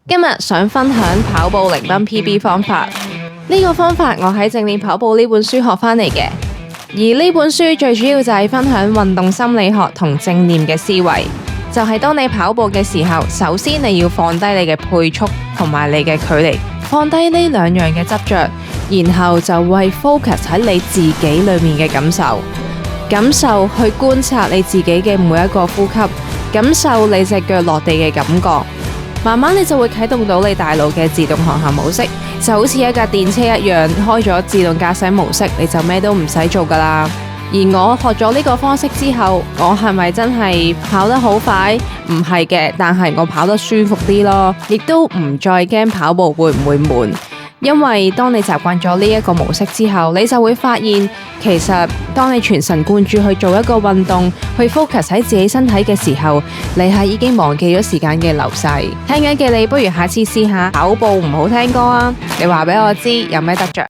今日想分享跑步零分 PB 方法。呢個方法我喺正念跑步呢本書學返嚟嘅，而呢本書最主要就係分享運動心理學同正念嘅思維。就係當你跑步嘅時候，首先你要放低你嘅配速同埋你嘅距離，放低呢兩樣嘅執着，然後就會 focus 喺你自己裏面嘅感受去觀察你自己嘅每一個呼吸，感受你隻腳落地嘅感覺，慢慢你就會啟動到你大腦嘅自動航行模式，就好似一架電車一樣，開咗自動駕駛模式，你就咩都唔使做噶啦。而我學咗呢個方式之後，我係咪真係跑得好快？唔係嘅，但係我跑得舒服啲咯，亦都唔再驚跑步會唔會悶。因為當你習慣咗呢一個模式之後，你就會發現，其實當你全神貫注去做一個運動，去 focus 喺自己身體嘅時候，你係已經忘記咗時間嘅流逝。聽緊嘅你，不如下次試下跑步唔好聽歌啊！你話俾我知有咩得着。